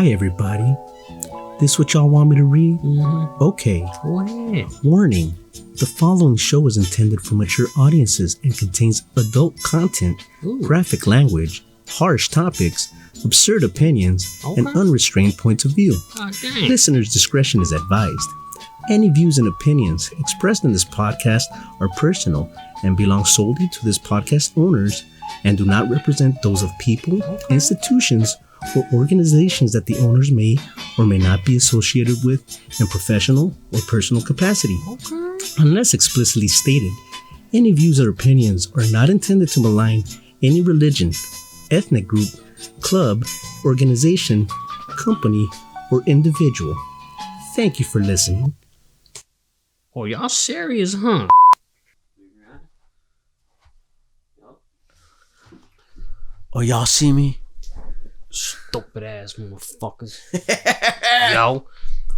Hi, everybody. This what y'all want me to read? Mm-hmm. Okay. Go ahead. Warning. The following show is intended for mature audiences and contains adult content, graphic language, harsh topics, absurd opinions, and unrestrained points of view. Listeners' discretion is advised. Any views and opinions expressed in this podcast are personal and belong solely to this podcast owners and do not represent those of people, institutions, or organizations that the owners may or may not be associated with in professional or personal capacity. Unless explicitly stated, any views or opinions are not intended to malign any religion, ethnic group, club, organization, company, or individual. Thank you for listening. Oh, y'all serious, huh? Oh, y'all see me? Stupid ass motherfuckers. Yo,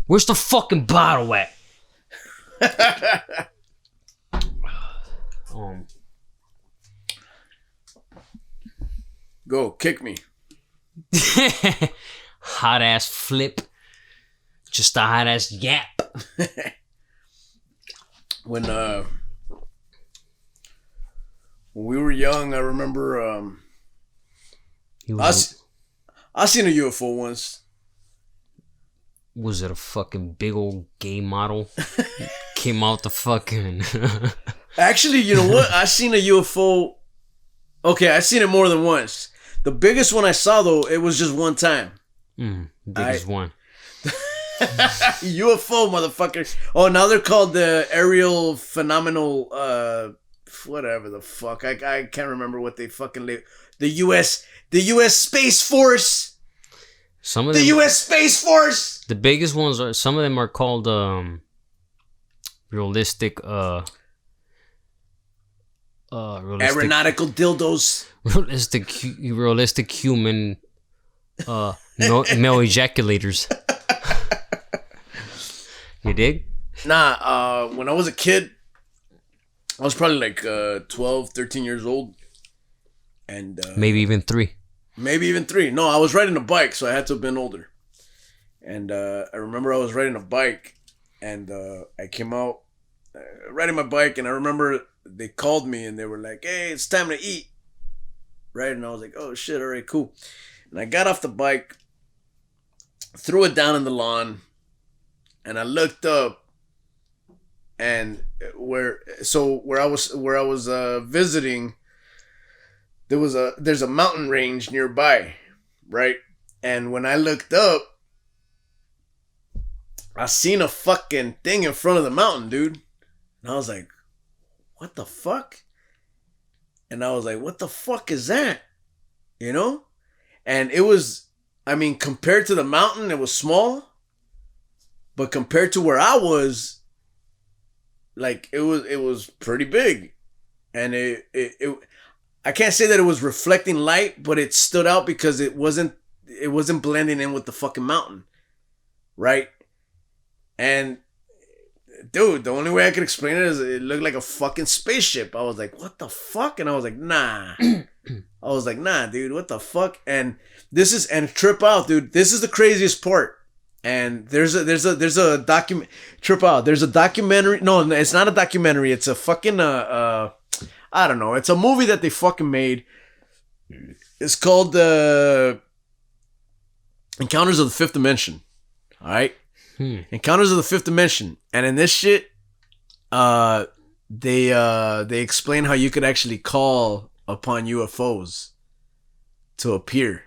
where's the fucking bottle at? Go, kick me. Hot ass flip. Just a hot ass yap. When we were young, I remember I seen a UFO once. Was it a fucking big old gay model? Came out the fucking... Actually, you know what? I seen a UFO. Okay, I seen it more than once. The biggest one I saw, though, it was just one time. Biggest one. UFO, motherfucker. Oh, now they're called the aerial phenomenal, whatever the fuck. I can't remember what they fucking... The U.S. Space Force. Some of them, U.S. Space Force. The biggest ones are. Some of them are called realistic. Aeronautical dildos. Realistic human. Male ejaculators. You dig? Nah. When I was a kid, I was probably like 12, 13 years old. And maybe even 3. No, I was riding a bike, so I had to have been older. And I remember I was riding a bike, and I came out riding my bike, and I remember they called me, and they were like, "Hey, it's time to eat." Right? And I was like, "Oh shit, all right, cool." And I got off the bike, threw it down in the lawn, and I looked up, and where I was visiting. There's a mountain range nearby, right? And when I looked up, I seen a fucking thing in front of the mountain, dude. And I was like, what the fuck? And I was like, what the fuck is that? You know? And it was, I mean, compared to the mountain, it was small. But compared to where I was, like, it was pretty big. And it I can't say that it was reflecting light, but it stood out because it wasn't blending in with the fucking mountain, right? And dude, the only way I could explain it is it looked like a fucking spaceship. I was like, what the fuck? And I was like, nah. Dude, what the fuck? And trip out, dude. This is the craziest part. And there's a document. Trip out. There's a documentary. No, it's not a documentary. It's a fucking I don't know. It's a movie that they fucking made. It's called Encounters of the Fifth Dimension. All right? Encounters of the Fifth Dimension. And in this shit, they explain how you could actually call upon UFOs to appear.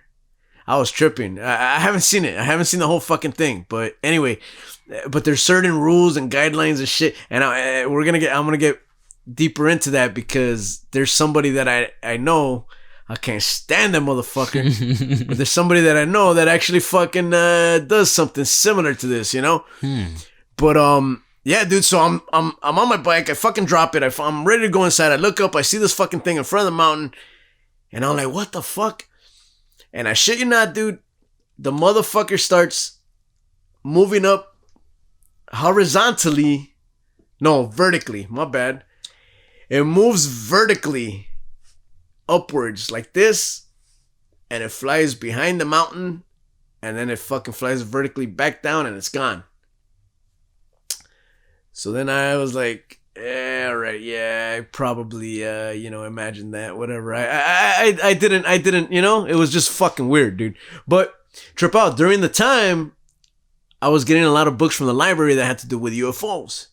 I was tripping. I haven't seen it. I haven't seen the whole fucking thing. But anyway, but there's certain rules and guidelines and shit. And I'm gonna get deeper into that because there's somebody that I know. I can't stand that motherfucker. But there's somebody that I know that actually fucking does something similar to this, you know? But yeah, dude, so I'm on my bike, I fucking drop it, I'm ready to go inside, I look up, I see this fucking thing in front of the mountain, and I'm like, what the fuck? And I shit you not, dude, the motherfucker starts moving up vertically, my bad. It moves vertically upwards like this, and it flies behind the mountain and then it fucking flies vertically back down and it's gone. So then I was like, yeah, all right, yeah, I probably, imagine that, whatever. I didn't, it was just fucking weird, dude. But trip out, during the time, I was getting a lot of books from the library that had to do with UFOs.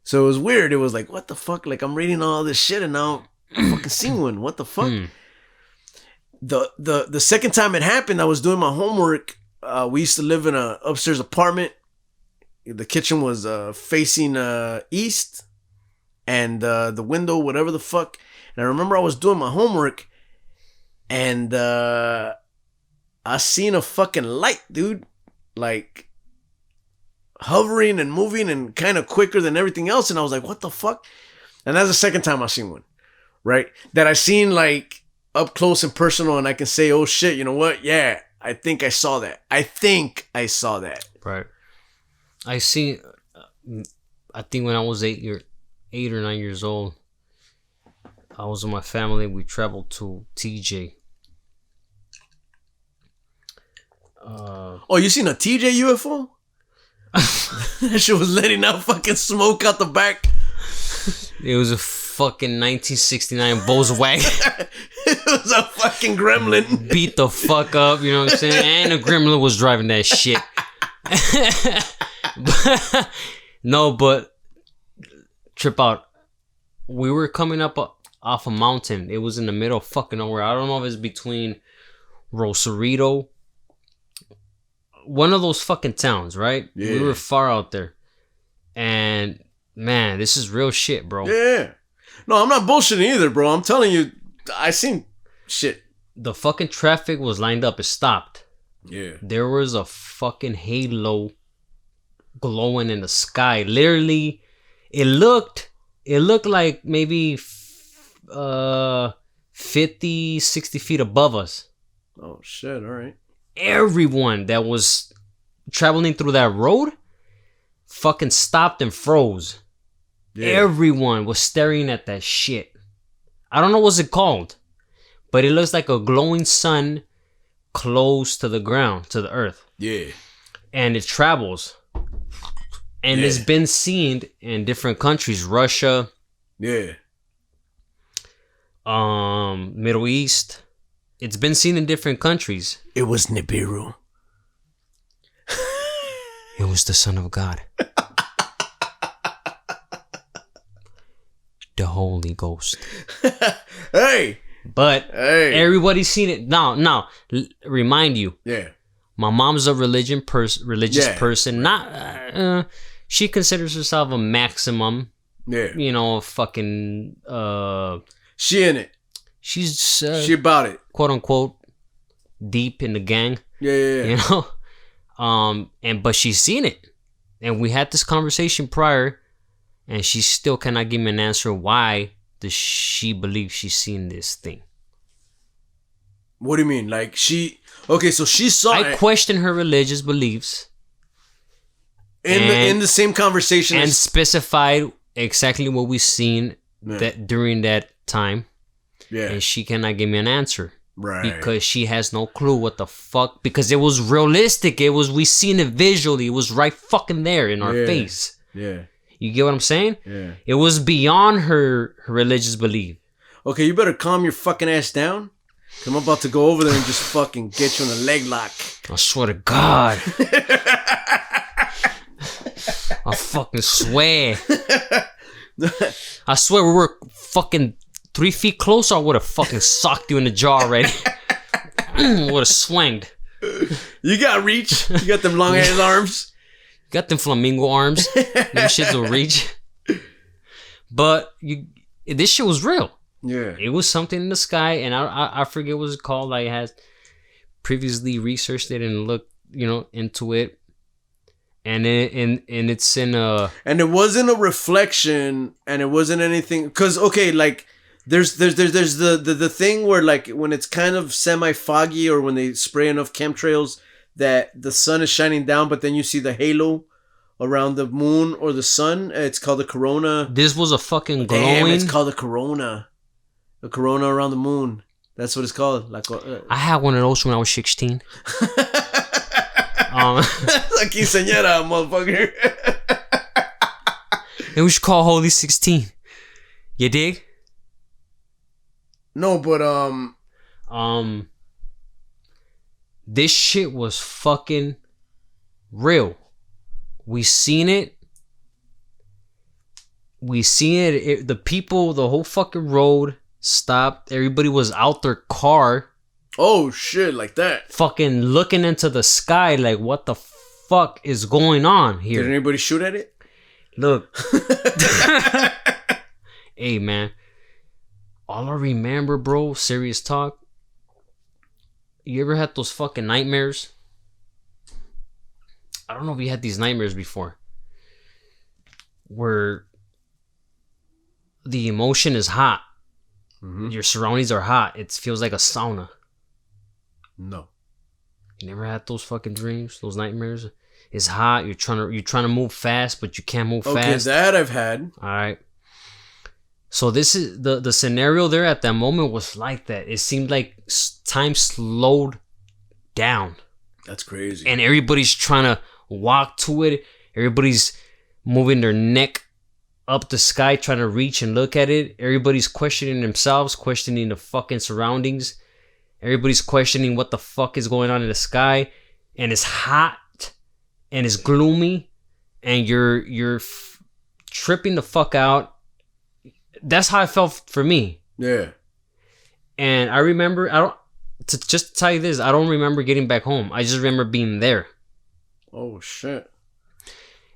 So it was weird. It was like, what the fuck? Like, I'm reading all this shit and now I'm fucking seeing one. What the fuck? The second time it happened, I was doing my homework. We used to live in a upstairs apartment. The kitchen was facing east, and the window, whatever the fuck. And I remember I was doing my homework, and I seen a fucking light, dude, like hovering and moving and kind of quicker than everything else. And I was like, what the fuck? And that's the second time I seen one, right? That I seen like up close and personal, and I can say, oh shit, you know what? Yeah, I think I saw that. Right. I think when I was 8 or 9 years old, I was with my family. We traveled to TJ. You seen a TJ UFO? That shit was letting out fucking smoke out the back. It was a fucking 1969 Volkswagen. It was a fucking gremlin. Beat the fuck up, you know what I'm saying? And a gremlin was driving that shit. But trip out. We were coming up off a mountain. It was in the middle of fucking nowhere. I don't know if it's between Rosarito, one of those fucking towns, right? Yeah. We were far out there. And man, this is real shit, bro. Yeah. No, I'm not bullshitting either, bro. I'm telling you, I seen shit. The fucking traffic was lined up. It stopped. Yeah. There was a fucking halo glowing in the sky. Literally, it looked like maybe 50, 60 feet above us. Oh, shit. All right. Everyone that was traveling through that road fucking stopped and froze. Yeah. Everyone was staring at that shit. I don't know what's it called, but it looks like a glowing sun close to the ground, to the earth. Yeah. And it travels. And it's been seen in different countries. Russia. Yeah. Middle East. It's been seen in different countries. It was Nibiru. It was the Son of God. The Holy Ghost. Hey! But everybody's seen it. Now, remind you. Yeah. My mom's a religious person. Not, she considers herself a maximum. Yeah. Fucking. She in it. She's. She about it. Quote unquote. Deep in the gang. Yeah. But she's seen it, and we had this conversation prior, and she still cannot give me an answer. Why does she believe she's seen this thing? What do you mean? Like she? Okay, so she saw it. I question her religious beliefs. In the same conversation, and specified exactly what we've seen that during that time. Yeah, and she cannot give me an answer. Right. Because she has no clue what the fuck. Because it was realistic. We seen it visually. It was right fucking there in our face. Yeah. You get what I'm saying? Yeah. It was beyond her religious belief. Okay, you better calm your fucking ass down. I'm about to go over there and just fucking get you in a leg lock. I swear to God. I fucking swear. I swear we were fucking 3 feet closer, I would have fucking socked you in the jaw already. Would have swanged. You got reach. You got them long ass arms. Got them flamingo arms. Them shits will reach. But this shit was real. Yeah. It was something in the sky, and I forget what it's called. I had previously researched it and looked, into it. And it's in a... And it wasn't a reflection, and it wasn't anything... Because, okay, like... There's the thing where, like, when it's kind of semi-foggy or when they spray enough chemtrails that the sun is shining down, but then you see the halo around the moon or the sun. It's called the corona. This was a fucking glowing... Damn, it's called the corona. The corona around the moon. That's what it's called. Like, I had one of those when I was 16. La quinceañera, motherfucker. And we should call Holy 16. You dig? No, but this shit was fucking real. We seen it. The people, the whole fucking road stopped. Everybody was out their car. Oh shit, like that. Fucking looking into the sky like, what the fuck is going on here? Did anybody shoot at it? Look. Hey, man. All I remember, bro, serious talk. You ever had those fucking nightmares? I don't know if you had these nightmares before. Where the emotion is hot. Mm-hmm. Your surroundings are hot. It feels like a sauna. No. You never had those fucking dreams? Those nightmares? It's hot. You're trying to move fast, but you can't move fast. Okay, that I've had. All right. So this is the scenario there at that moment was like that. It seemed like time slowed down. That's crazy. And everybody's trying to walk to it. Everybody's moving their neck up the sky, trying to reach and look at it. Everybody's questioning themselves, questioning the fucking surroundings. Everybody's questioning what the fuck is going on in the sky. And it's hot. And it's gloomy. And you're tripping the fuck out. That's how I felt for me. Yeah. And I remember, just to tell you this, I don't remember getting back home. I just remember being there. Oh, shit.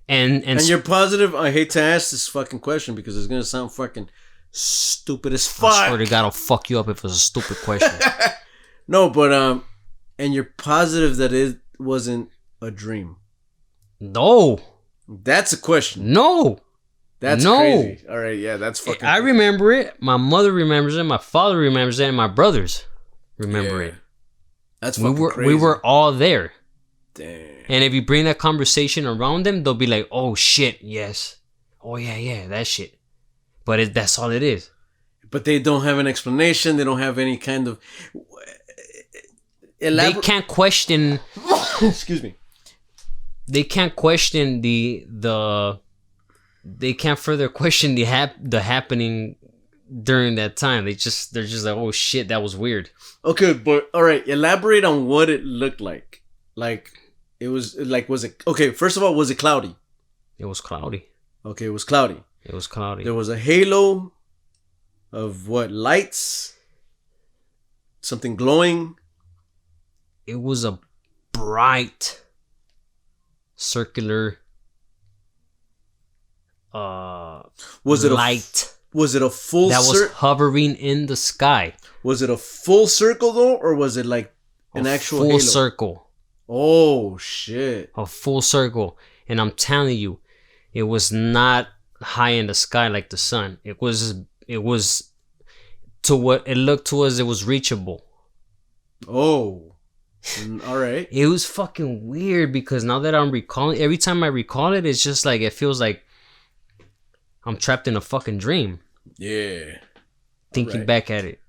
And you're positive? I hate to ask this fucking question because it's going to sound fucking stupid as fuck. I swear to God, I'll fuck you up if it was a stupid question. No, but, and you're positive that it wasn't a dream? No. That's a question. No. That's crazy. All right, yeah, that's fucking I remember it. My mother remembers it. My father remembers it. And my brothers remember it. That's fucking crazy. We were all there. Damn. And if you bring that conversation around them, they'll be like, oh, shit, yes. Oh, yeah, that shit. But that's all it is. But they don't have an explanation. They don't have any kind of... They can't question... Excuse me. They can't question the they can't further question the happening during that time. They're just like, oh shit, that was weird. Okay, but all right, elaborate on what it looked like. Like it was like, was it okay? First of all, was it cloudy? It was cloudy. Okay, it was cloudy. It was cloudy. There was a halo of what, lights? Something glowing? It was a bright circular was it light? Was it a full that was hovering in the sky? Was it a full circle though, or was it like an actual full halo? Circle? Oh shit! A full circle, and I'm telling you, it was not high in the sky like the sun. It was to what it looked to us. It was reachable. Oh, all right. It was fucking weird because now that I'm recalling, every time I recall it, it's just like it feels like I'm trapped in a fucking dream. Yeah. Thinking back at it.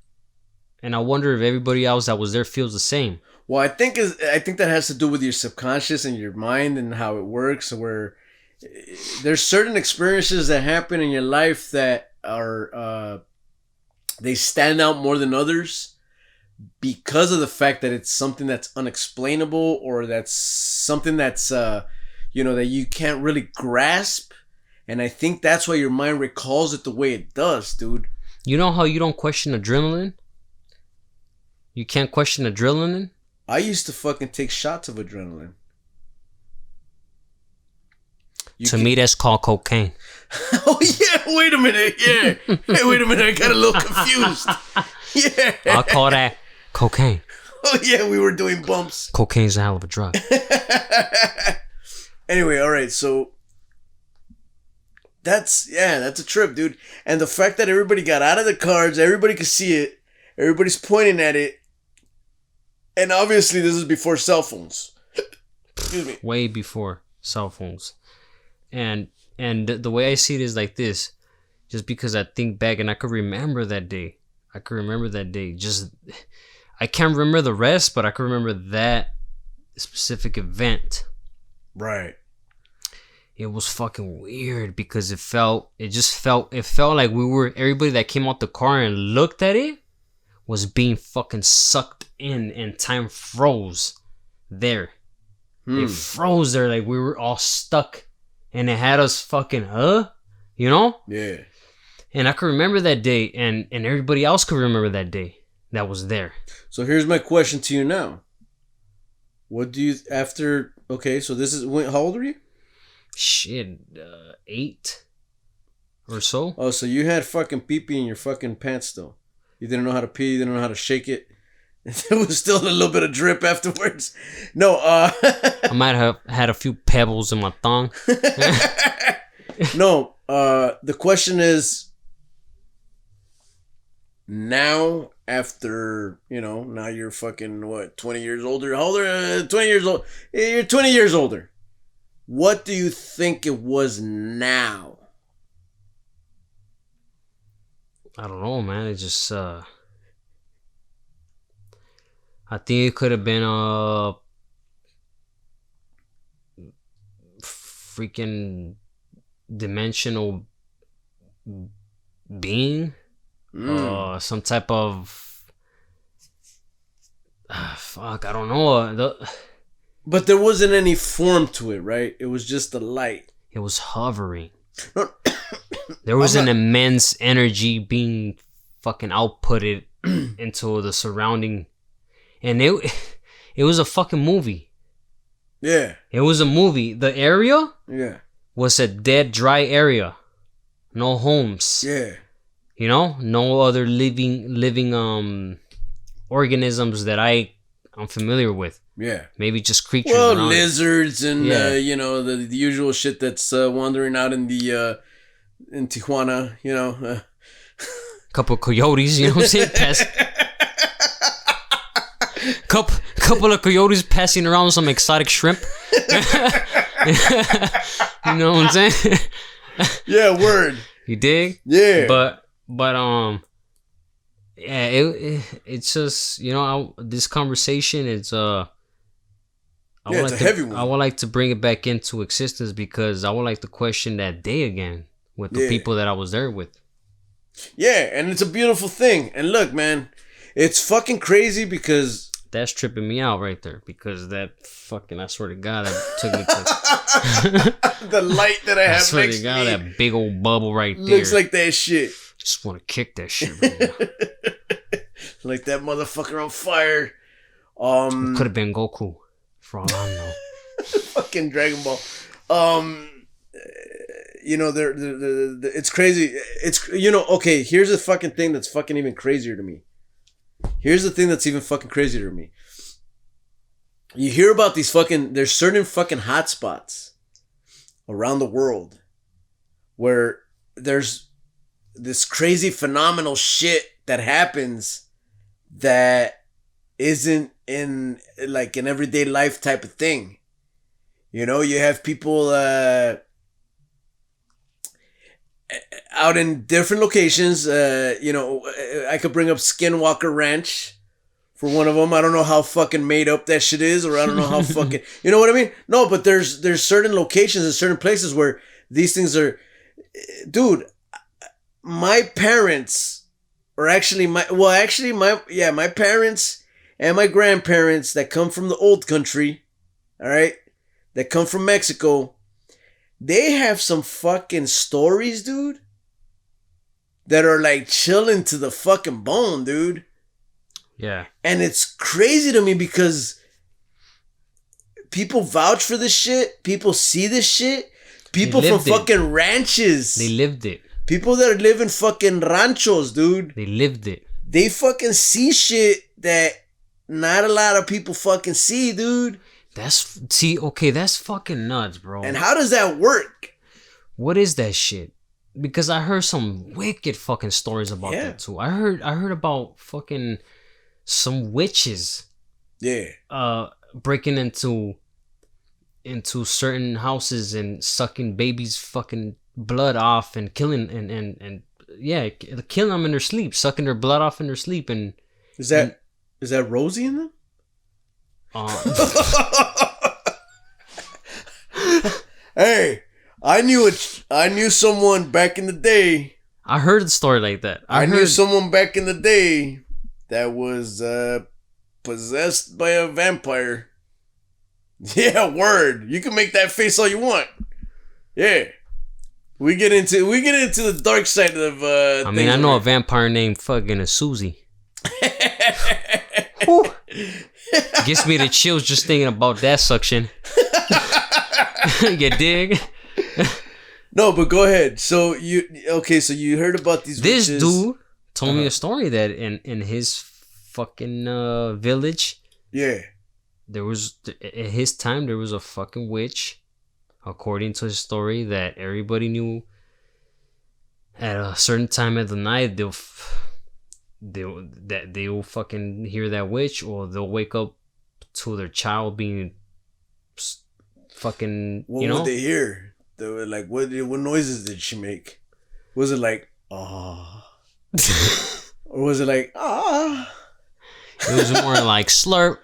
And I wonder if everybody else that was there feels the same. Well, I think that has to do with your subconscious and your mind and how it works, where there's certain experiences that happen in your life that are they stand out more than others because of the fact that it's something that's unexplainable, or that's something that's that you can't really grasp. And I think that's why your mind recalls it the way it does, dude. You know how you don't question adrenaline? You can't question adrenaline? I used to fucking take shots of adrenaline. To me, that's called cocaine. Oh, yeah. Wait a minute. Yeah. Hey, wait a minute. I got a little confused. Yeah. I'll call that cocaine. Oh, yeah. We were doing bumps. Cocaine's a hell of a drug. Anyway, all right. So that's a trip, dude. And the fact that everybody got out of the cars, everybody could see it, everybody's pointing at it. And obviously, this is before cell phones. Excuse me. Way before cell phones. And the way I see it is like this. Just because I think back and I could remember that day. Just, I can't remember the rest, but I can remember that specific event. Right. It was fucking weird because it felt like everybody that came out the car and looked at it was being fucking sucked in, and time froze there. It froze there, like we were all stuck, and it had us fucking, you know? Yeah. And I could remember that day, and everybody else could remember that day that was there. So here's my question to you now. What do you, after, okay, so this is, how old are you? Shit, 8 or so. Oh, so you had fucking pee-pee in your fucking pants still. You didn't know how to pee, you didn't know how to shake it. There was still a little bit of drip afterwards. No, I might have had a few pebbles in my thong. No, the question is, now after, now you're fucking, what, 20 years older? How old are you? 20 years old. You're 20 years older. What do you think it was now? I don't know, man. It just, I think it could have been a freaking dimensional being. Some type of fuck, I don't know. But there wasn't any form to it, right? It was just the light. It was hovering. No. There was an immense energy being fucking outputted into the surrounding, and it was a fucking movie. Yeah. It was a movie. The area was a dead, dry area. No homes. Yeah. No other living organisms that I'm familiar with. Yeah. Maybe just creatures. Well, around lizards and the usual shit that's wandering out in the in Tijuana. Couple of coyotes, you know what I'm saying? Couple of coyotes passing around some exotic shrimp. You know what I'm saying? Yeah, word. You dig? Yeah. But yeah, it's just, this conversation, it's it's a heavy one. I would like to bring it back into existence because I would like to question that day again with the people that I was there with. Yeah, and it's a beautiful thing. And look, man, it's fucking crazy because that's tripping me out right there, because that fucking, I swear to God, that took me to the light that I have next to me. I swear to God, that big old bubble right there. Looks like that shit. Just want to kick that shit right now. Like that motherfucker on fire. Could have been Goku, for all I know. Fucking Dragon Ball. It's crazy. It's, okay, here's the fucking thing that's fucking even crazier to me. Here's the thing that's even fucking crazier to me. You hear about these there's certain fucking hotspots around the world where there's this crazy phenomenal shit that happens that isn't in like an everyday life type of thing. You have people out in different locations. I could bring up Skinwalker Ranch for one of them. I don't know how fucking made up that shit is, or I don't know how fucking, you know what I mean? No, but there's certain locations and certain places where these things are, dude. My parents, or actually my parents and my grandparents that come from the old country, all right, that come from Mexico, they have some fucking stories, dude, that are like chilling to the fucking bone, dude. Yeah. And it's crazy to me because people vouch for this shit. People see this shit. People from fucking ranches. They lived it. People that live in fucking ranchos, dude. They lived it. They fucking see shit that not a lot of people fucking see, dude. That's fucking nuts, bro. And how does that work? What is that shit? Because I heard some wicked fucking stories about that too. I heard about fucking some witches. Yeah. Breaking into certain houses and sucking babies' fucking blood off and killing and killing them in their sleep, sucking their blood off in their sleep. And is that Hey, I knew someone back in the day. I heard a story like that. I knew someone back in the day that was possessed by a vampire. Yeah, word. You can make that face all you want. Yeah. We get into the dark side of I mean, I know a vampire named fucking Susie. Gives me the chills just thinking about that suction. You dig? No, but go ahead. So you heard about these This witches. dude told me a story that in his fucking village, yeah, there was at his time there was a fucking witch, according to his story, that everybody knew. At a certain time of the night, they'll fucking hear that witch, or they'll wake up to their child being fucking. What would they hear? They were like, what noises did she make? Was it like ah, or was it like ah? It was more like slurp.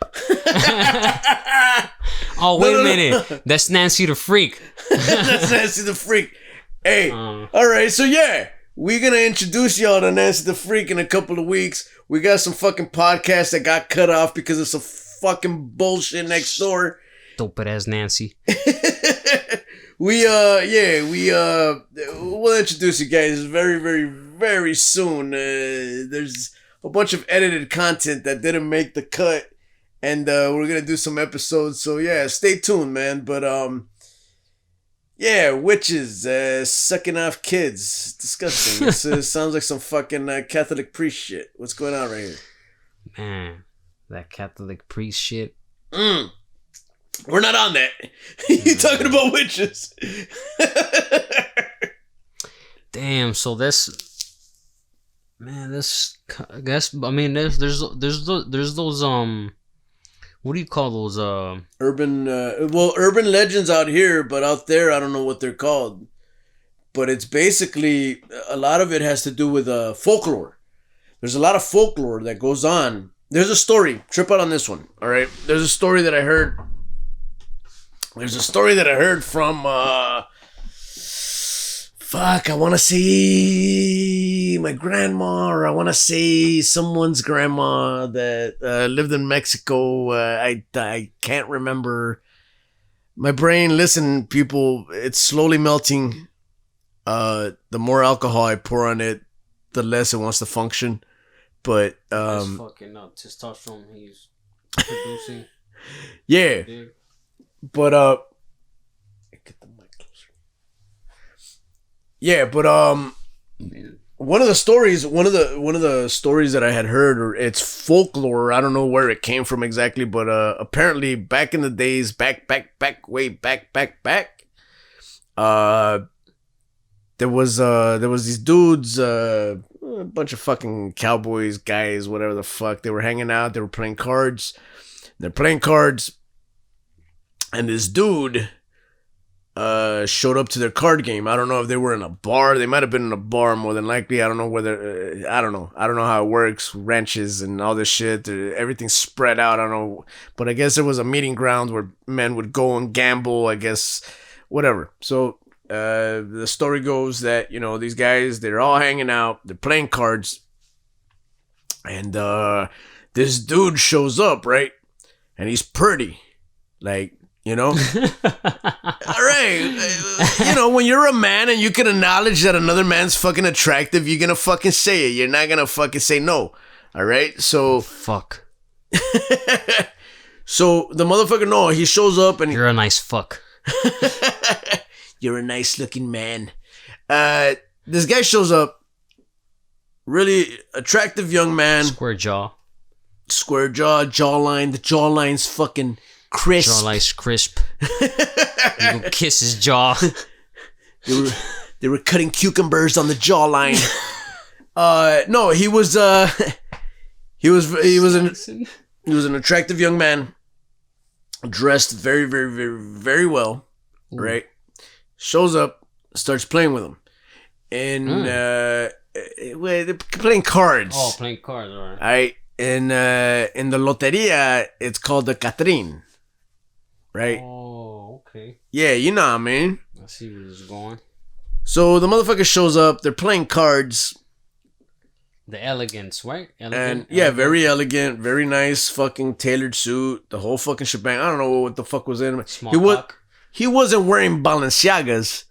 Oh, wait a minute. That's Nancy the Freak. That's Nancy the Freak. Hey, all right, so yeah, we're going to introduce y'all to Nancy the Freak in a couple of weeks. We got some fucking podcasts that got cut off because of some fucking bullshit next door. Dope ass Nancy. We'll introduce you guys very, very, very soon. There's a bunch of edited content that didn't make the cut, and we're gonna do some episodes. So yeah, stay tuned, man. But yeah, witches sucking off kids, disgusting. This sounds like some fucking Catholic priest shit. What's going on right here? Man, that Catholic priest shit. We're not on that. You talking about witches? Damn. So I guess. I mean, there's those what do you call those urban legends out here, but out there I don't know what they're called. But it's basically, a lot of it has to do with folklore. There's a lot of folklore that goes on. There's a story. Trip out on this one. All right. There's a story that I heard. From I want to say my grandma, or I want to say someone's grandma that lived in Mexico. I can't remember. My brain, listen, people, it's slowly melting. The more alcohol I pour on it, the less it wants to function. But that's fucking testosterone he's producing. Yeah. Dude. But get the mic closer. Yeah, but one of the stories that I had heard, or it's folklore, I don't know where it came from exactly, but apparently back in the days, way back, there was these dudes, a bunch of fucking cowboys, guys, whatever the fuck, they were hanging out, they were playing cards. They're playing cards. And this dude showed up to their card game. I don't know if they were in a bar. They might have been in a bar, more than likely. I don't know whether... I don't know. I don't know how it works. Ranches and all this shit. Everything's spread out. I don't know. But I guess there was a meeting ground where men would go and gamble, I guess. Whatever. So the story goes that, these guys, they're all hanging out. They're playing cards. And this dude shows up, right? And he's pretty. Like... all right. When you're a man and you can acknowledge that another man's fucking attractive, you're gonna fucking say it. You're not gonna fucking say no. All right. So fuck. So the motherfucker, no, he shows up and you're a nice fuck. You're a nice looking man. This guy shows up. Really attractive young man. Square jaw, jawline. The jawline's fucking crisp. Jawline's crisp. You go kiss his jaw. They were cutting cucumbers on the jawline. No, he was an attractive young man, dressed very, very, very, very well. Ooh. Right? Shows up, starts playing with him, and they're playing cards. Oh, playing cards, all right. All right. In the loteria, it's called the Catrín. Right? Oh, okay. Yeah, you know what I mean. I see where this is going. So the motherfucker shows up. They're playing cards. The elegance, right? And yeah, very elegant, very nice fucking tailored suit. The whole fucking shebang. I don't know what the fuck was in him. He wasn't wearing Balenciagas.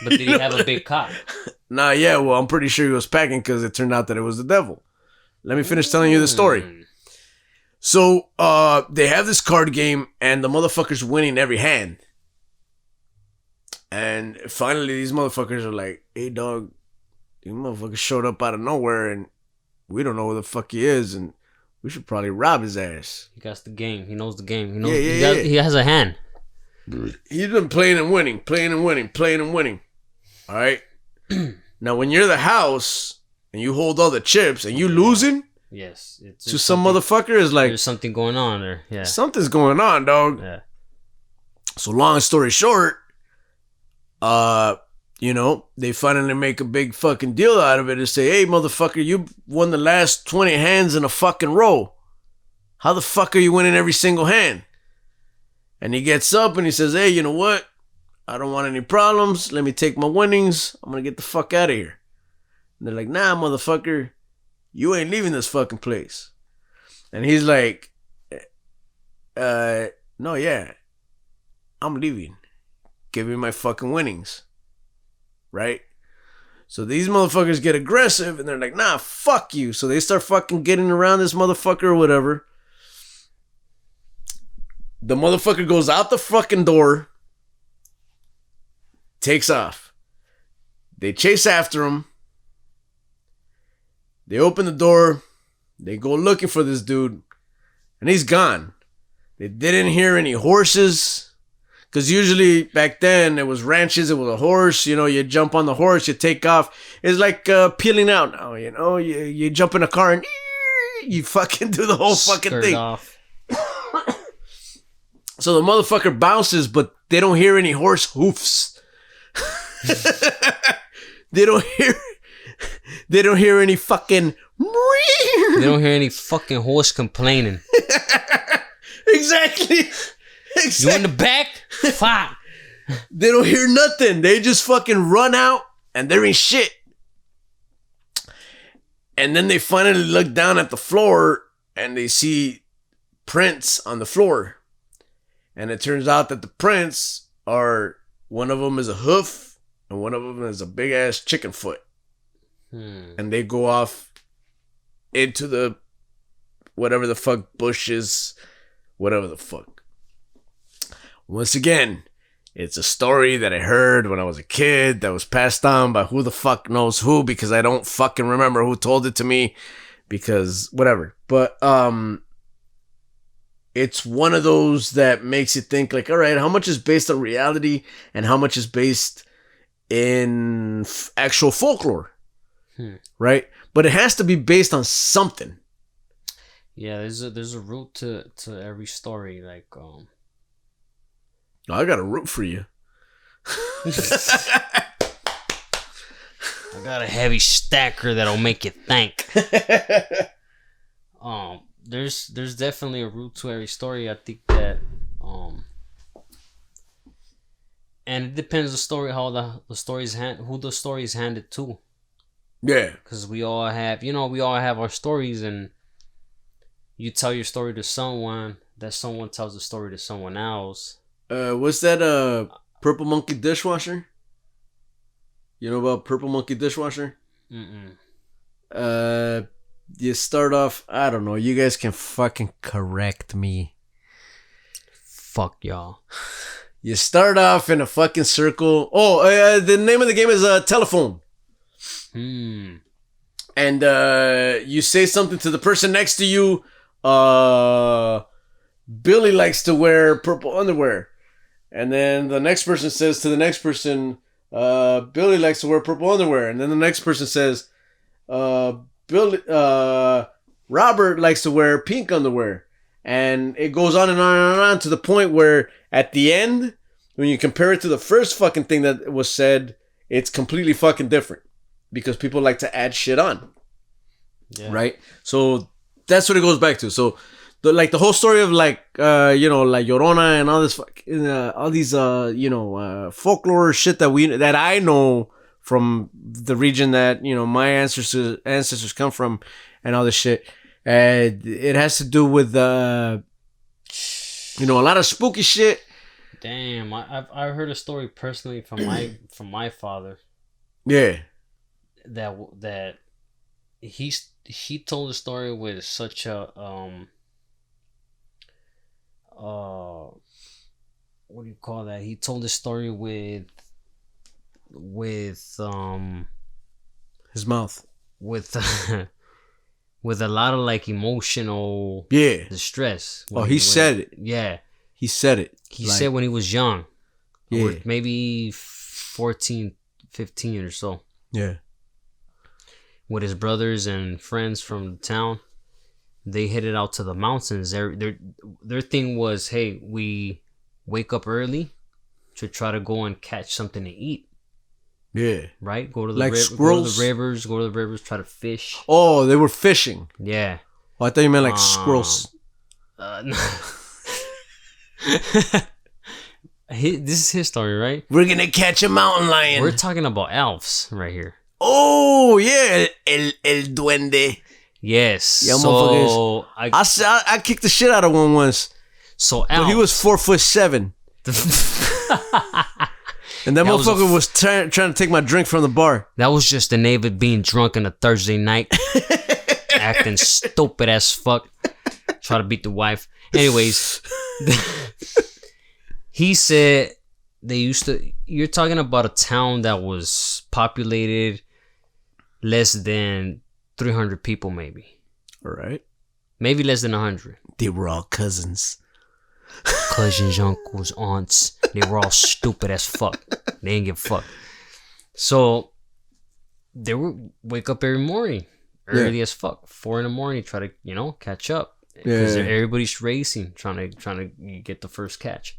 But did he have a big cock? Nah, yeah, well, I'm pretty sure he was packing because it turned out that it was the devil. Let me finish telling you the story. So, they have this card game, and the motherfucker's winning every hand. And finally, these motherfuckers are like, hey, dog, these motherfuckers showed up out of nowhere, and we don't know who the fuck he is, and we should probably rob his ass. He got the game. He knows the game. He knows. He has a hand. He's been playing and winning. All right? Now, when you're the house, and you hold all the chips, and you losing... Yes. To some motherfucker is like... There's something going on there. Yeah. Something's going on, dog. Yeah. So long story short, they finally make a big fucking deal out of it and say, hey, motherfucker, you won the last 20 hands in a fucking row. How the fuck are you winning every single hand? And he gets up and he says, hey, you know what? I don't want any problems. Let me take my winnings. I'm going to get the fuck out of here. And they're like, nah, motherfucker. You ain't leaving this fucking place. And he's like, no, yeah. I'm leaving. Give me my fucking winnings. Right? So these motherfuckers get aggressive and they're like, nah, fuck you. So they start fucking getting around this motherfucker or whatever. The motherfucker goes out the fucking door. Takes off. They chase after him. They open the door. They go looking for this dude. And he's gone. They didn't hear any horses. Because usually back then it was ranches. It was a horse. You know, you jump on the horse. You take off. It's like peeling out now. You know, you jump in a car and you fucking do the whole fucking thing. Off. So the motherfucker bounces, but they don't hear any horse hoofs. They don't hear any fucking... They don't hear any fucking horse complaining. Exactly. You in the back? Fuck. They don't hear nothing. They just fucking run out and there ain't shit. And then they finally look down at the floor and they see prints on the floor. And it turns out that the prints are... One of them is a hoof and one of them is a big ass chicken foot. And they go off into the whatever the fuck bushes, whatever the fuck. Once again, it's a story that I heard when I was a kid that was passed on by who the fuck knows who, because I don't fucking remember who told it to me, because whatever. But it's one of those that makes you think like, all right, how much is based on reality and how much is based in actual folklore? Right? But it has to be based on something. Yeah, there's a root to every story. Like, I got a root for you. I got a heavy stacker that'll make you think. There's definitely a root to every story. I think that and it depends the story, how the story's who the story is handed to. Yeah, because we all have our stories, and you tell your story to someone, that someone tells the story to someone else. What's that? Purple Monkey dishwasher. You know about Purple Monkey dishwasher? You start off. I don't know. You guys can fucking correct me. Fuck y'all. You start off in a fucking circle. The name of the game is telephone. And you say something to the person next to you. Billy likes to wear purple underwear. And then the next person says to the next person, Billy likes to wear purple underwear. And then the next person says, Robert likes to wear pink underwear. And it goes on and on and on to the point where at the end, when you compare it to the first fucking thing that was said, it's completely fucking different. Because people like to add shit on. Yeah. Right? So that's what it goes back to. So like the whole story of like you know, like Llorona and all this all these you know, folklore shit that I know from the region that, you know, my ancestors come from and all this shit. It has to do with you know, a lot of spooky shit. Damn, I've heard a story personally from my father. Yeah. That he told the story with such a what do you call that? He told the story with his mouth with with a lot of like emotional distress. He said it. Yeah. He said it. He said when he was young. Yeah. Or maybe 14, 15 or so. Yeah. With his brothers and friends from the town, they headed out to the mountains. Their thing was, hey, we wake up early to try to go and catch something to eat. Yeah. Right? Go to the like squirrels. Go to the rivers, try to fish. Oh, they were fishing. Yeah. Oh, I thought you meant like squirrels. No. This is his story, right? We're gonna catch a mountain lion. We're talking about elves right here. Oh yeah, el duende. Yes. Yeah, so I kicked the shit out of one once. So elves. But he was 4'7". And that motherfucker was trying to take my drink from the bar. That was just the David being drunk on a Thursday night, acting stupid as fuck, try to beat the wife. Anyways, he said they used to. You're talking about a town that was populated less than 300 people, maybe. All right. Maybe less than 100. They were all cousins. Cousins, uncles, aunts. They were all stupid as fuck. They didn't give a fuck. So they would wake up every morning, early as fuck, 4 a.m, try to, you know, catch up. Because everybody's racing, trying to get the first catch.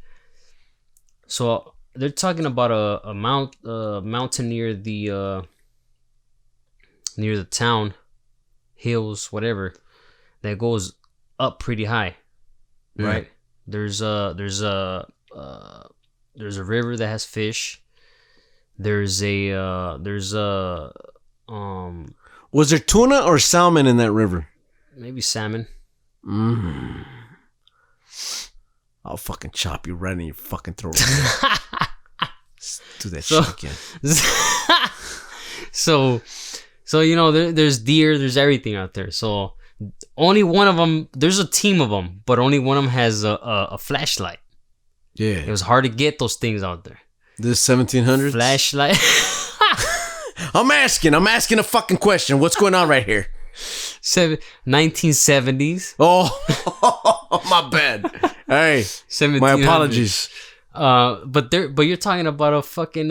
So they're talking about a mountain near the town, hills, whatever, that goes up pretty high, right? There's a river that has fish. Was there tuna or salmon in that river? Maybe salmon. I'll fucking chop you right in your fucking throat. Do that shit again. So you know, there's deer, there's everything out there. So only one of them, there's a team of them, but only one of them has a flashlight. Yeah. It was hard to get those things out there. This 1700s? Flashlight. I'm asking a fucking question. What's going on right here? 1970s. Oh, my bad. Hey, my apologies. But you're talking about a fucking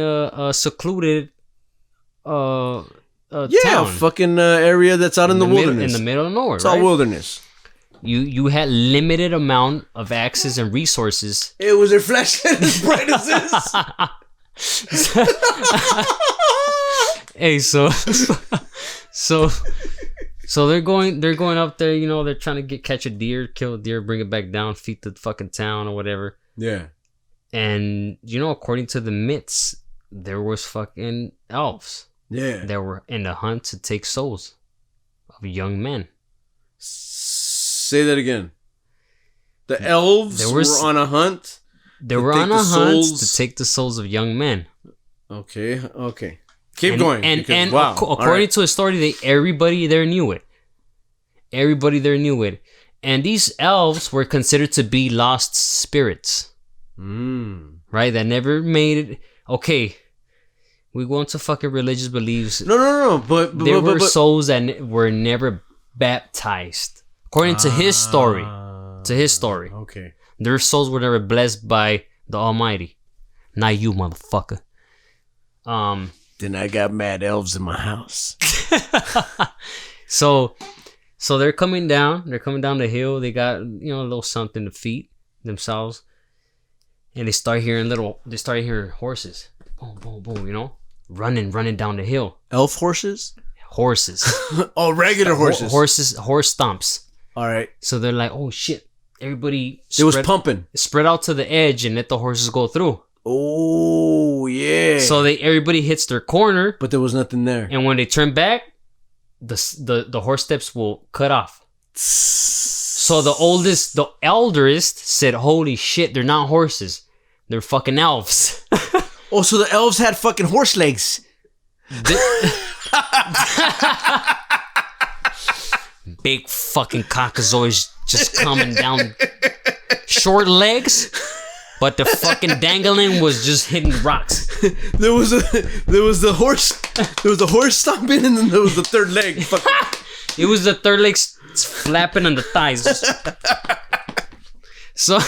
secluded town. A fucking area that's out in the wilderness. In the middle of nowhere, it's all wilderness. You had limited amount of access and resources. It was their flashlight as bright as this. Hey, so they're going up there, you know, they're trying to catch a deer, kill a deer, bring it back down, feed the fucking town or whatever. Yeah. And, you know, according to the myths, there was fucking elves. Yeah. That were in the hunt to take souls of young men. Say that again. The elves were on a hunt? They were on a hunt to take the souls of young men. Okay. Keep going. And according to a story, everybody there knew it. And these elves were considered to be lost spirits. Right? That never made it. Okay. We go into fucking religious beliefs. No. But there were souls that were never baptized. According to his story. Okay. Their souls were never blessed by the Almighty. Not you, motherfucker. Then I got mad elves in my house. So they're coming down. They're coming down the hill. They got, you know, a little something to feed themselves. And they start hearing horses. Boom, boom, boom, you know? Running down the hill. Elf horses? Horses. Oh, regular horses. Horse stomps. All right. So they're like, oh shit. Everybody was pumping. Spread out to the edge and let the horses go through. Oh, yeah. So everybody hits their corner. But there was nothing there. And when they turn back, the horse steps will cut off. So the eldest said, holy shit, they're not horses. They're fucking elves. Oh, so the elves had fucking horse legs. Big fucking cockazoids just coming down. Short legs, but the fucking dangling was just hitting rocks. There was the horse stomping, and then there was the third leg. It was the third leg flapping on the thighs. So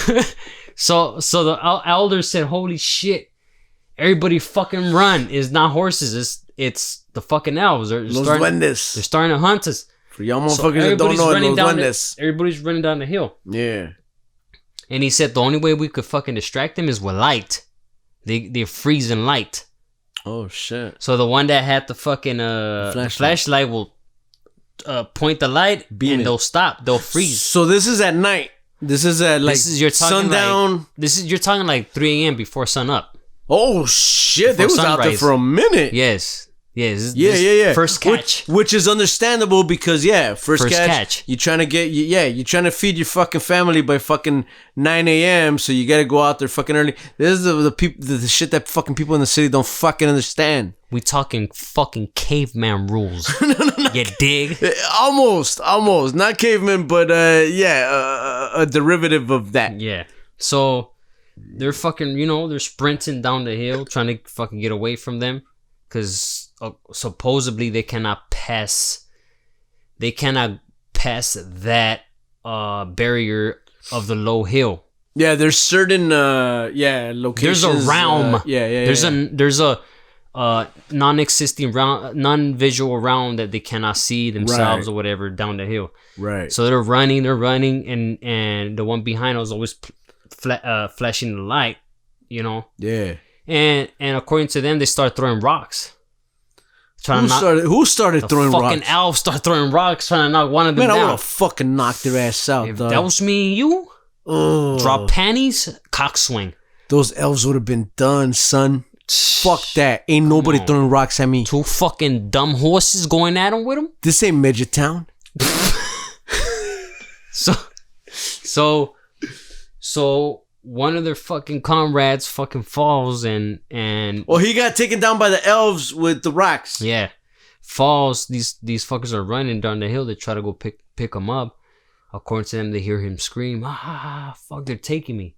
the elder said, "Holy shit! Everybody fucking run! It's not horses. It's the fucking elves. They're starting to hunt us." For y'all motherfuckers that don't know, everybody's running down the hill. Yeah. And he said the only way we could fucking distract them is with light. They're freezing light. Oh shit! So the one that had the fucking flashlight will point the light, and they'll stop. They'll freeze. So this is at night. This is at like sundown. You're talking like 3 a.m. before sun up. Oh shit! They was sunrise. Out there for a minute. Yes. This Yeah. First catch, which is understandable because first catch. You're trying to feed your fucking family by fucking 9 a.m. So you got to go out there fucking early. This is the shit that fucking people in the city don't fucking understand. We talking fucking caveman rules. No. You dig? Almost not caveman, but a derivative of that. Yeah. So they're fucking, they're sprinting down the hill trying to fucking get away from them because. Supposedly they cannot pass that barrier of the low hill. Yeah, there's certain locations. There's a realm. There's a non-existing round, non-visual round that they cannot see themselves or whatever down the hill. Right. So they're running, and the one behind was always flashing the light. Yeah. And according to them, they start throwing rocks. Who started throwing rocks? Fucking elves start throwing rocks, trying to knock one of them down. Man, I would have fucking knocked their ass out, If that was me and you, drop panties, cockswing. Those elves would have been done, son. Fuck that. Ain't nobody throwing rocks at me. 2 fucking dumb horses going at them with them. This ain't Midget Town. So one of their fucking comrades fucking falls and he got taken down by the elves with the rocks. Yeah, falls. These fuckers are running down the hill. They try to go pick him up. According to them, they hear him scream, fuck, they're taking me.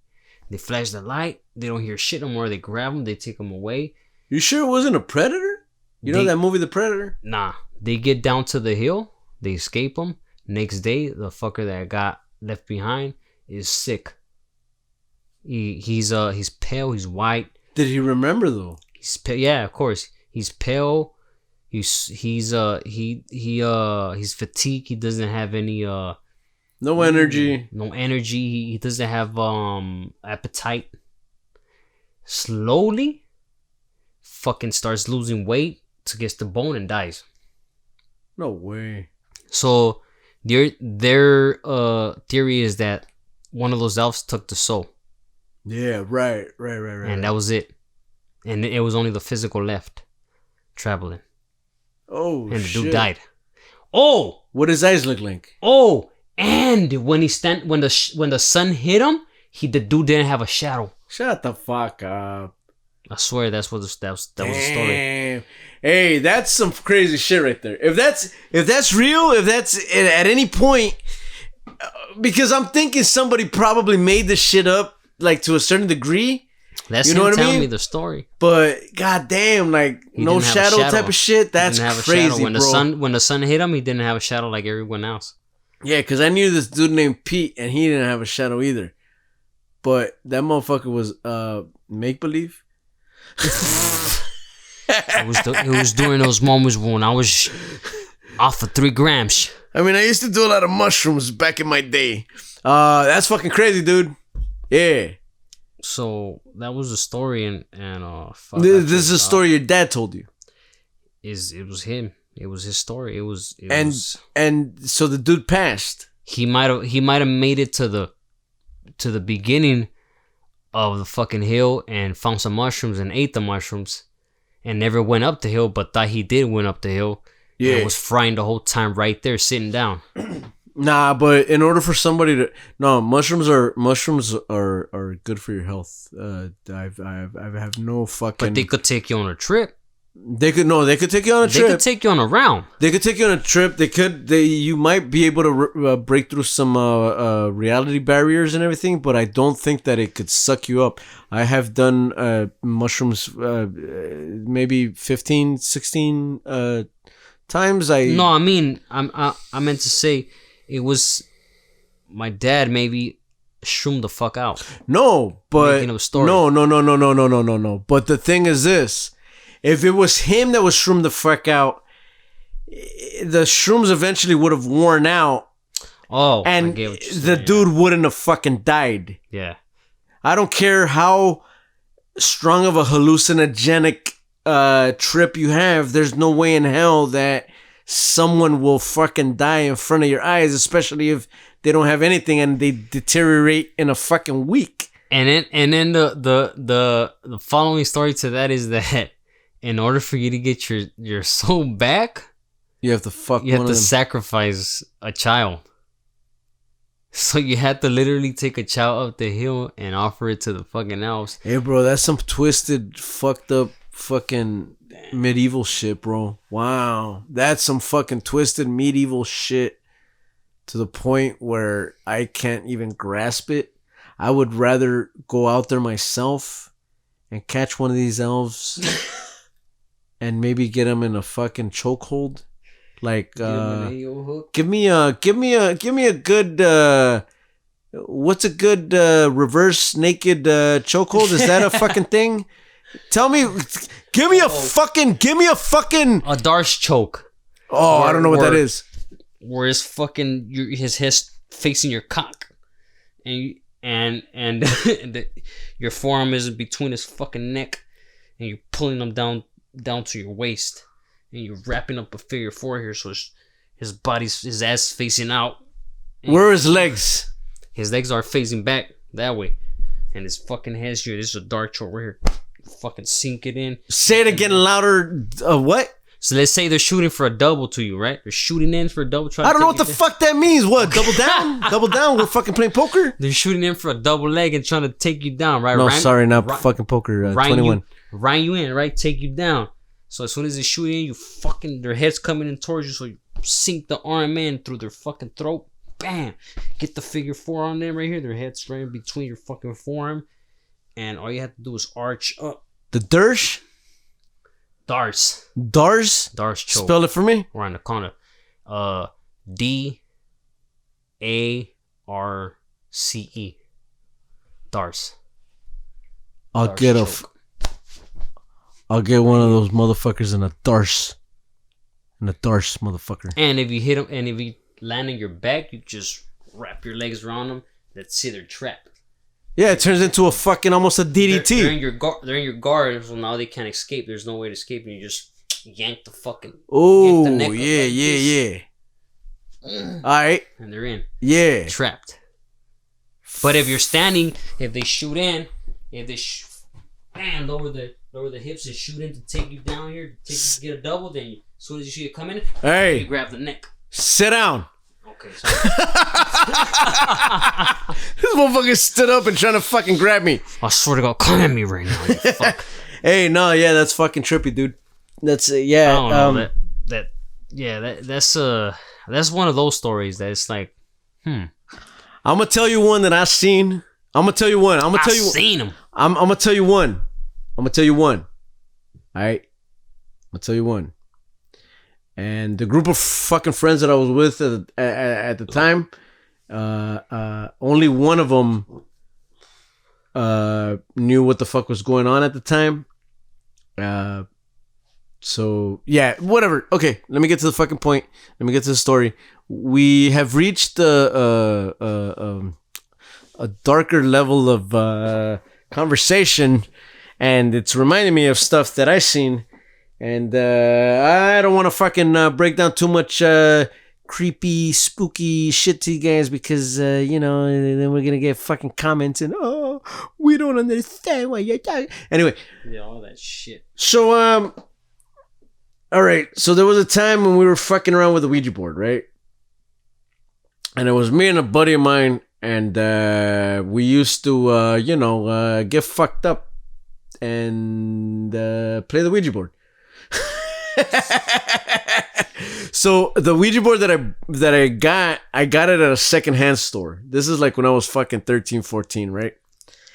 They flash the light. They don't hear shit no more. They grab him. They take him away. You sure it wasn't a predator? You know that movie, The Predator? Nah. They get down to the hill. They escape him. Next day, the fucker that got left behind is sick. He's pale. He's white. Did he remember though? He's pale. Yeah, of course. He's pale. He's fatigued. He doesn't have any no energy. No energy. He doesn't have appetite. Slowly, fucking starts losing weight to get the bone and dies. No way. So their theory is that one of those elves took the soul. Yeah, right. And that was it. And it was only the physical left traveling. Oh, and the dude died. Oh, what does his eyes look like? Oh, and when the sun hit him, the dude didn't have a shadow. Shut the fuck up. I swear that was the story. Hey, that's some crazy shit right there. If that's real, if that's at any point, because I'm thinking somebody probably made this shit up, like to a certain degree. That's him telling me the story. But goddamn, like no shadow type of shit. That's crazy, when bro. When the sun hit him, he didn't have a shadow like everyone else. Yeah, because I knew this dude named Pete, and he didn't have a shadow either. But that motherfucker was make believe. It was during those moments when I was off of 3 grams. I mean, I used to do a lot of mushrooms back in my day. That's fucking crazy, dude. Yeah. So that was the story, and this is a story your dad told you. It was him. It was his story. And so the dude passed. he might have made it to the beginning of the fucking hill and found some mushrooms and ate the mushrooms and never went up the hill, but thought he did went up the hill. Yeah, and was frying the whole time right there, sitting down. Nah, but in order for somebody to mushrooms are good for your health. I have no fucking. But they could take you on a trip. They could take you on a trip. They could take you on a round. They could take you on a trip. You might be able to break through some reality barriers and everything, but I don't think that it could suck you up. I have done mushrooms maybe 15, 16 times. No, I mean, I meant to say it was my dad maybe shroomed the fuck out. No, but making up a story. No. But the thing is this. If it was him that was shroomed the fuck out, the shrooms eventually would have worn out. Oh, and the dude wouldn't have fucking died. Yeah. I don't care how strong of a hallucinogenic trip you have. There's no way in hell that someone will fucking die in front of your eyes, especially if they don't have anything and they deteriorate in a fucking week. And then the following story to that is that in order for you to get your soul back, you have to sacrifice a child. So you had to literally take a child up the hill and offer it to the fucking elves. Hey, bro, that's some twisted, fucked up, fucking medieval shit, bro. Wow, that's some fucking twisted medieval shit to the point where I can't even grasp it. I would rather go out there myself and catch one of these elves. And maybe get him in a fucking chokehold, like give me a good what's a good reverse naked chokehold? Is that a fucking thing? Tell me, give me a fucking a Darce choke. Oh, I don't know what that is. Where his fucking his head's facing your cock, and your forearm is between his fucking neck, and you're pulling him down to your waist, and you're wrapping up your forehead so his ass facing out. Where are his legs? His legs are facing back that way, and his fucking head's here. This is a dark choke right here. Fucking sink it in. Say it again louder. What? So let's say they're shooting for a double to you, right? They're shooting in for a double. I don't know what the fuck that means. What? Double down? Double down? We're fucking playing poker? They're shooting in for a double leg and trying to take you down, right? No, sorry, not fucking poker. 21. Ryan you in, right? Take you down. So as soon as they shoot in, you fucking, their head's coming in towards you, so you sink the arm in through their fucking throat. Bam! Get the figure 4 on them right here. Their head's right in between your fucking forearm. And all you have to do is arch up. The Darce? Darce choke. Spell it for me. We're on the corner. DARCE. Darce. I'll get one of those motherfuckers in a Darce. Motherfucker. And if you hit them, and if you land on your back, you just wrap your legs around them. That's it. They're trapped. Yeah, it turns into a fucking almost a DDT. They're in your guard, so now they can't escape. There's no way to escape, and you just yank the fucking. Oh, yeah. All right. And they're in. Yeah. Trapped. But if you're standing, if they shoot in, bam, lower the hips and shoot in to take you down here, to get a double, then as soon as you see it coming, hey, you grab the neck. Sit down. Okay, so this motherfucker stood up and trying to fucking grab me. I swear to God, come at me right now, you fuck. Hey, no, yeah, that's fucking trippy, dude. That's yeah. I don't know, that's one of those stories that it's like, I'm gonna tell you one that I seen. I'm gonna tell you one. I'm gonna tell you one. All right, I'm gonna tell you one. And the group of fucking friends that I was with at the time, only one of them knew what the fuck was going on at the time. So, yeah, whatever. Okay, let me get to the fucking point. Let me get to the story. We have reached a darker level of conversation, and it's reminding me of stuff that I seen. And I don't want to fucking break down too much creepy, spooky shit to you guys because, then we're going to get fucking comments and, oh, we don't understand why you're talking. Anyway. Yeah, all that shit. So, all right. So there was a time when we were fucking around with the Ouija board, right? And it was me and a buddy of mine, and we used to, get fucked up and play the Ouija board. So the Ouija board that I got it at a secondhand store. This is like when I was fucking 13, 14, right?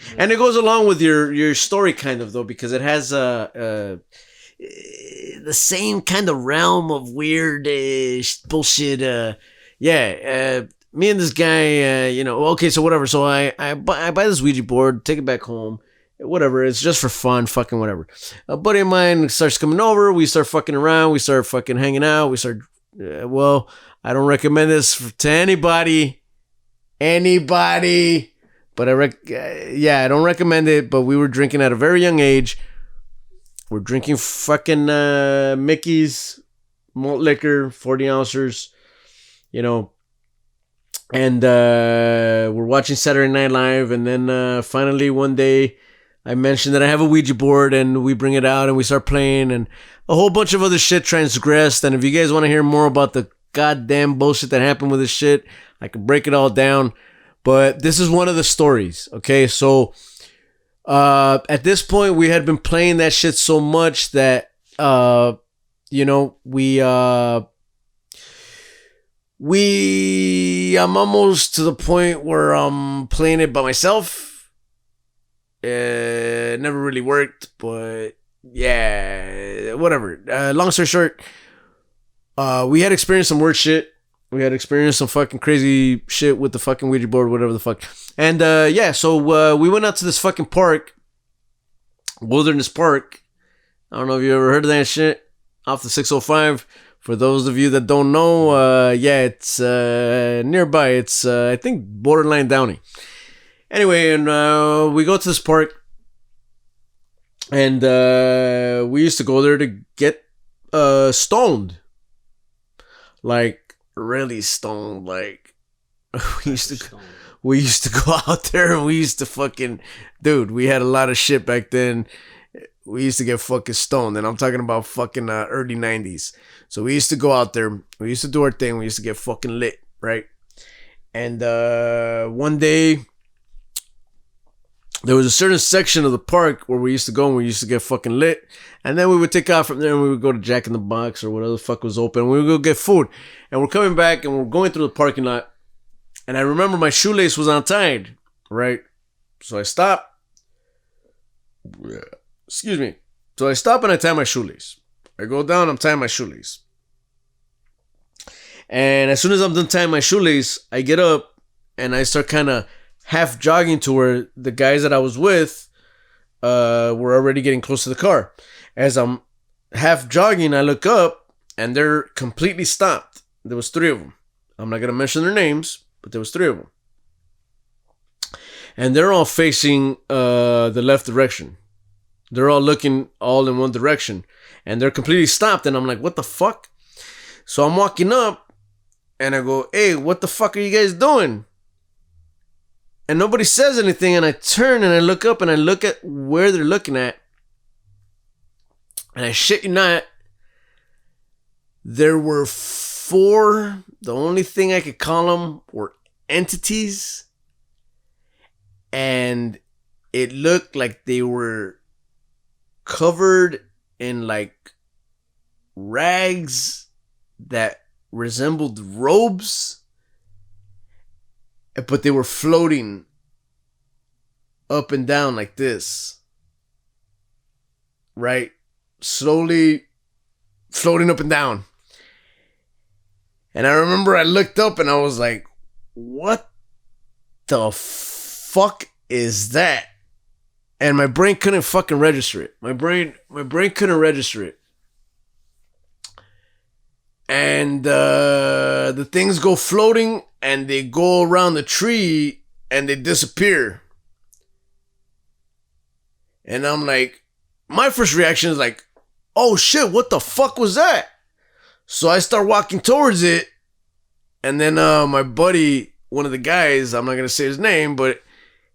Yeah. And it goes along with your story kind of though, because it has the same kind of realm of weird bullshit. Me and this guy, okay, so whatever. So I buy this Ouija board, take it back home. Whatever, it's just for fun, fucking whatever. A buddy of mine starts coming over, we start fucking around, we start fucking hanging out, we start, I don't recommend this to anybody, but I don't recommend it, but we were drinking at a very young age. We're drinking fucking Mickey's malt liquor, 40 ounces, and we're watching Saturday Night Live, and then finally one day, I mentioned that I have a Ouija board and we bring it out and we start playing and a whole bunch of other shit transgressed. And if you guys want to hear more about the goddamn bullshit that happened with this shit, I can break it all down. But this is one of the stories. Okay. So, at this point we had been playing that shit so much that, I'm almost to the point where I'm playing it by myself. Never really worked, but yeah, whatever. Long story short, we had experienced some weird shit. We had experienced some fucking crazy shit with the fucking Ouija board, whatever the fuck. And so we went out to this fucking park, Wilderness Park. I don't know if you ever heard of that shit. Off the 605. For those of you that don't know, it's nearby. It's I think borderline Downey. Anyway, and we go to this park, and we used to go there to get stoned, like really stoned. Like we used to go out there and we used to fucking, dude. We had a lot of shit back then. We used to get fucking stoned, and I'm talking about fucking early 90s. So we used to go out there. We used to do our thing. We used to get fucking lit, right? And one day, there was a certain section of the park where we used to go and we used to get fucking lit. And then we would take off from there and we would go to Jack in the Box or whatever the fuck was open. We would go get food. And we're coming back and we're going through the parking lot. And I remember my shoelace was untied, right? So I stop. Excuse me. So I stop and I tie my shoelace. I go down, I'm tying my shoelace. And as soon as I'm done tying my shoelace, I get up and I start kind of half jogging to where the guys that I was with were already getting close to the car. As I'm half jogging, I look up and they're completely stopped. There was 3 of them. I'm not going to mention their names, but there was 3 of them. And they're all facing the left direction. They're all looking all in one direction. And they're completely stopped. And I'm like, what the fuck? So I'm walking up and I go, hey, what the fuck are you guys doing? And nobody says anything, and I turn and I look up and I look at where they're looking at. And I shit you not, there were 4, the only thing I could call them were entities. And it looked like they were covered in like rags that resembled robes. But they were floating up and down like this. Right? Slowly floating up and down. And I remember I looked up and I was like, what the fuck is that? And my brain couldn't fucking register it. My brain couldn't register it. And the things go floating and they go around the tree and they disappear. And I'm like, my first reaction is like, oh shit, what the fuck was that? So I start walking towards it And then my buddy, one of the guys, I'm not gonna say his name, but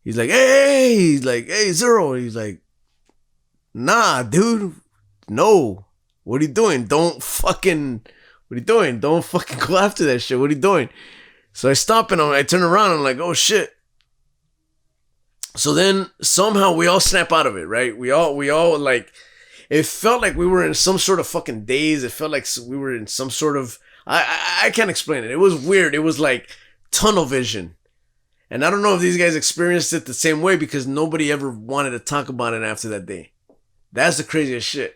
he's like, hey, he's like, hey, Zero. He's like, nah, dude, no. What are you doing? What are you doing? Don't fucking go after that shit. What are you doing? So I stop and I turn around and I'm like, oh shit. So then somehow we all snap out of it, right? We all like, it felt like we were in some sort of fucking daze. It felt like we were in some sort of, I can't explain it. It was weird. It was like tunnel vision. And I don't know if these guys experienced it the same way because nobody ever wanted to talk about it after that day. That's the craziest shit.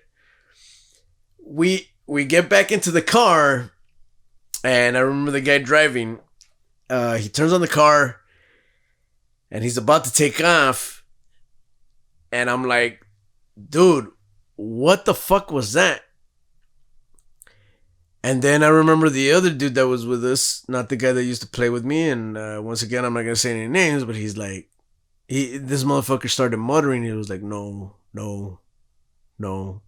We get back into the car and I remember the guy driving. He turns on the car and he's about to take off. And I'm like, dude, what the fuck was that? And then I remember the other dude that was with us, not the guy that used to play with me. And once again, I'm not going to say any names, but he's like, this motherfucker started muttering. He was like, no, no, no,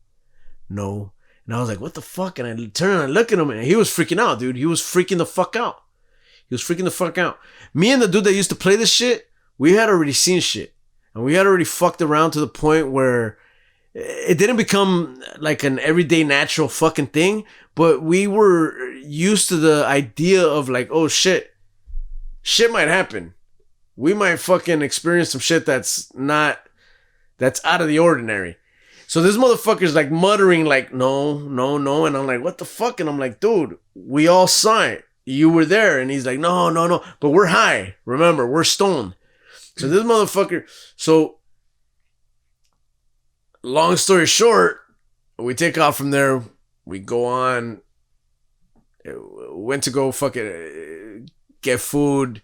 no. And I was like, what the fuck? And I turn and I look at him and he was freaking out, dude. He was freaking the fuck out. Me and the dude that used to play this shit, we had already seen shit. And we had already fucked around to the point where it didn't become like an everyday natural fucking thing, but we were used to the idea of like, oh shit might happen. We might fucking experience some shit that's out of the ordinary. So this motherfucker's like muttering like, no, no, no. And I'm like, what the fuck? And I'm like, dude, we all saw it. You were there. And he's like, no, no, no. But we're high. Remember, we're stoned. So this motherfucker, long story short, we take off from there. We go on. Went to go fucking get food.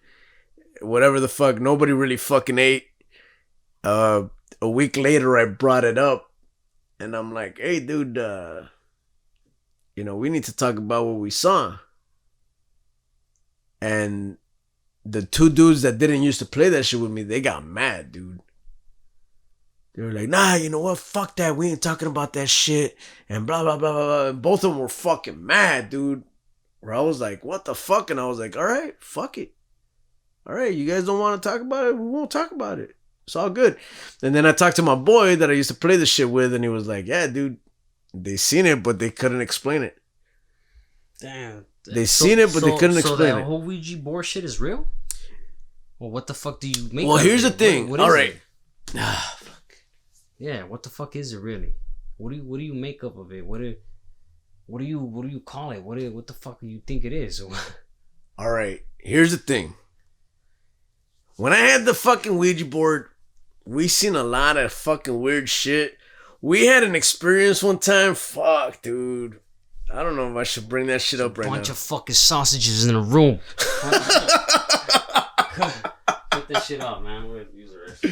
Whatever the fuck. Nobody really fucking ate. A week later, I brought it up. And I'm like, hey, dude, we need to talk about what we saw. And the two dudes that didn't used to play that shit with me, they got mad, dude. They were like, nah, you know what? Fuck that. We ain't talking about that shit. And blah, blah, blah, blah, blah. And both of them were fucking mad, dude. Where I was like, what the fuck? And I was like, all right, fuck it. All right, you guys don't want to talk about it? We won't talk about it. It's all good. And then I talked to my boy that I used to play this shit with, and he was like, yeah, dude, they seen it, but they couldn't explain it. Damn. They seen it, but they couldn't explain it. So that whole Ouija board shit is real? Well, what the fuck do you make? Well, here's the thing. What all right. Fuck. Yeah, what the fuck is it really? What do you make up of it? What do you call it? What the fuck do you think it is? All right. Here's the thing. When I had the fucking Ouija board, we seen a lot of fucking weird shit. We had an experience one time. Fuck, dude. I don't know if I should bring that shit up right now. Bunch of fucking sausages in a room. Put this shit up, man. We're gonna use it.